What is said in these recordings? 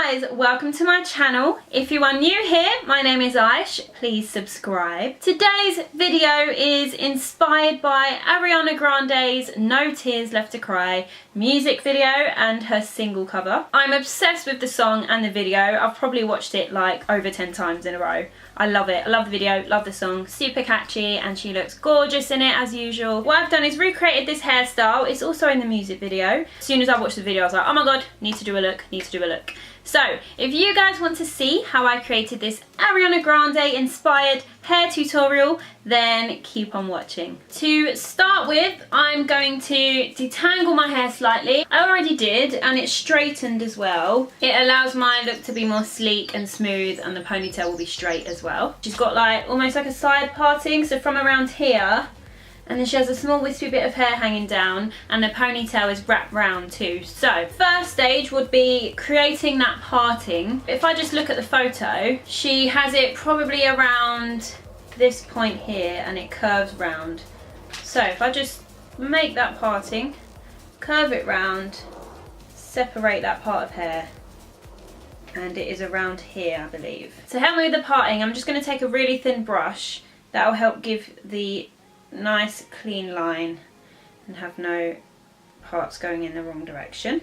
guys, welcome to my channel. If you are new here, my name is Aysh. Please subscribe. Today's video is inspired by Ariana Grande's No Tears Left to Cry music video and her single cover. I'm obsessed with the song and the video. I've probably watched it like over 10 times in a row. I love it. I love the video, love the song, super catchy, and she looks gorgeous in it as usual. What I've done is recreated this hairstyle. It's also in the music video. As soon as I watched the video, I was like, oh my god, need to do a look, need to do a look. So, if you guys want to see how I created this Ariana Grande inspired hair tutorial, then keep on watching. To start with, I'm going to detangle my hair slightly. I already did, and it's straightened as well. It allows my look to be more sleek and smooth, and the ponytail will be straight as well. She's got like almost like a side parting, so from around here, and then she has a small wispy bit of hair hanging down, and the ponytail is wrapped round too. So first stage would be creating that parting. If I just look at the photo, she has it probably around this point here and it curves round. So if I just make that parting, curve it round, separate that part of hair, and it is around here, I believe. To help me with the parting, I'm just going to take a really thin brush that will help give the nice clean line and have no parts going in the wrong direction.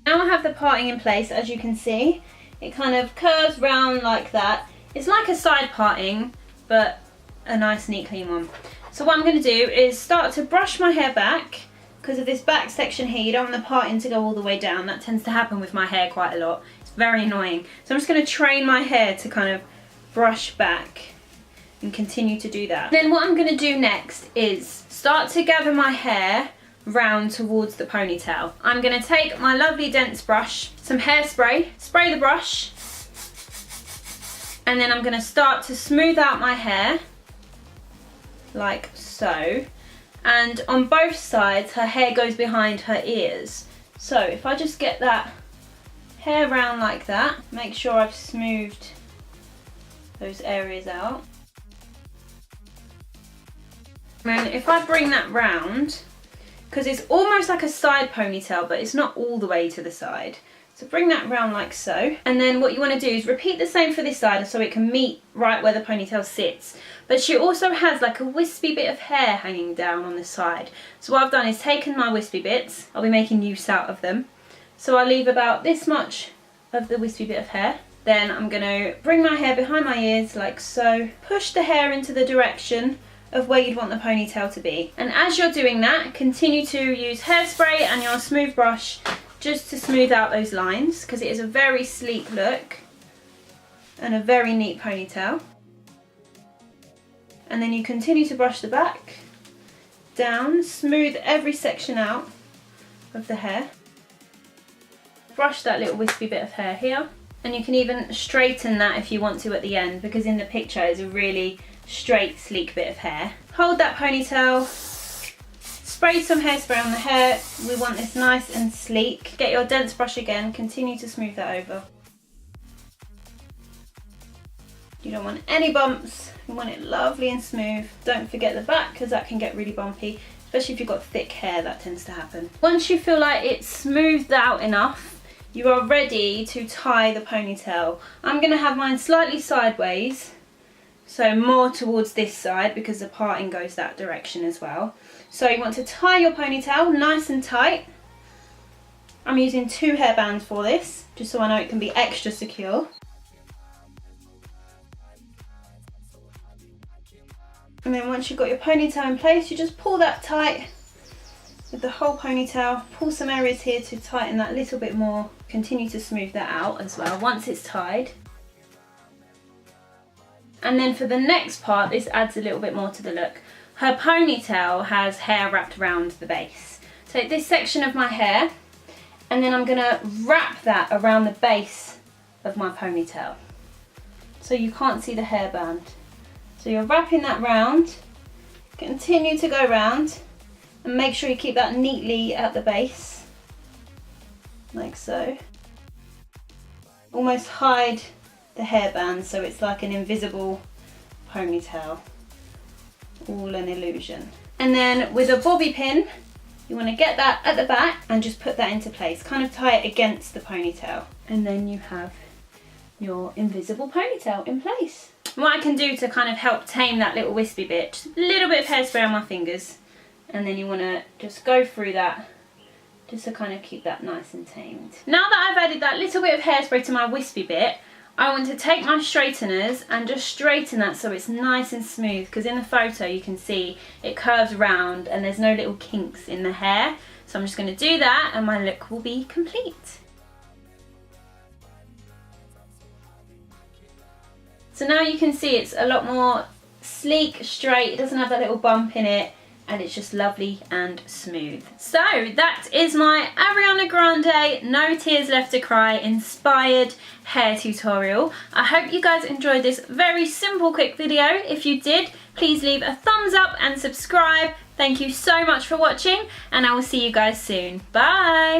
Now I have the parting in place. As you can see, it kind of curves round like that. It's like a side parting, but a nice neat clean one. So what I'm going to do is start to brush my hair back. Because of this back section here, you don't want the parting to go all the way down. That tends to happen with my hair quite a lot. It's very annoying. So I'm just going to train my hair to kind of brush back and continue to do that. Then what I'm going to do next is start to gather my hair round towards the ponytail. I'm going to take my lovely dense brush, some hairspray, spray the brush, and then I'm going to start to smooth out my hair like so. And on both sides, her hair goes behind her ears. So if I just get that hair round like that, make sure I've smoothed those areas out. And if I bring that round, because it's almost like a side ponytail, but it's not all the way to the side. So bring that round like so. And then what you want to do is repeat the same for this side so it can meet right where the ponytail sits. But she also has like a wispy bit of hair hanging down on the side. So what I've done is taken my wispy bits. I'll be making use out of them. So I'll leave about this much of the wispy bit of hair. Then I'm going to bring my hair behind my ears like so. Push the hair into the direction of where you'd want the ponytail to be. And as you're doing that, continue to use hairspray and your smooth brush just to smooth out those lines, because it is a very sleek look and a very neat ponytail. And then you continue to brush the back down, smooth every section out of the hair. Brush that little wispy bit of hair here, and you can even straighten that if you want to at the end, because in the picture it's a really straight, sleek bit of hair. Hold that ponytail, spray some hairspray on the hair. We want this nice and sleek. Get your dense brush again, continue to smooth that over. You don't want any bumps, you want it lovely and smooth. Don't forget the back, because that can get really bumpy, especially if you've got thick hair. That tends to happen. Once you feel like it's smoothed out enough, you are ready to tie the ponytail. I'm going to have mine slightly sideways, so more towards this side, because the parting goes that direction as well. So you want to tie your ponytail nice and tight. I'm using 2 hairbands for this, just so I know it can be extra secure. And then once you've got your ponytail in place, you just pull that tight with the whole ponytail. Pull some areas here to tighten that a little bit more. Continue to smooth that out as well once it's tied. And then for the next part, this adds a little bit more to the look. Her ponytail has hair wrapped around the base. Take this section of my hair, and then I'm going to wrap that around the base of my ponytail, so you can't see the hairband. So you're wrapping that round, continue to go round, and make sure you keep that neatly at the base, like so. Almost hide the hairband so it's like an invisible ponytail. All an illusion. And then with a bobby pin, you want to get that at the back and just put that into place. Kind of tie it against the ponytail. And then you have your invisible ponytail in place. And what I can do to kind of help tame that little wispy bit, just a little bit of hairspray on my fingers. And then you want to just go through that just to kind of keep that nice and tamed. Now that I've added that little bit of hairspray to my wispy bit, I want to take my straighteners and just straighten that so it's nice and smooth, because in the photo you can see it curves round and there's no little kinks in the hair. So I'm just going to do that and my look will be complete. So now you can see it's a lot more sleek, straight, it doesn't have that little bump in it, and it's just lovely and smooth. So that is my Ariana Grande No Tears Left to Cry inspired hair tutorial. I hope you guys enjoyed this very simple quick video. If you did, please leave a thumbs up and subscribe. Thank you so much for watching, and I will see you guys soon. Bye!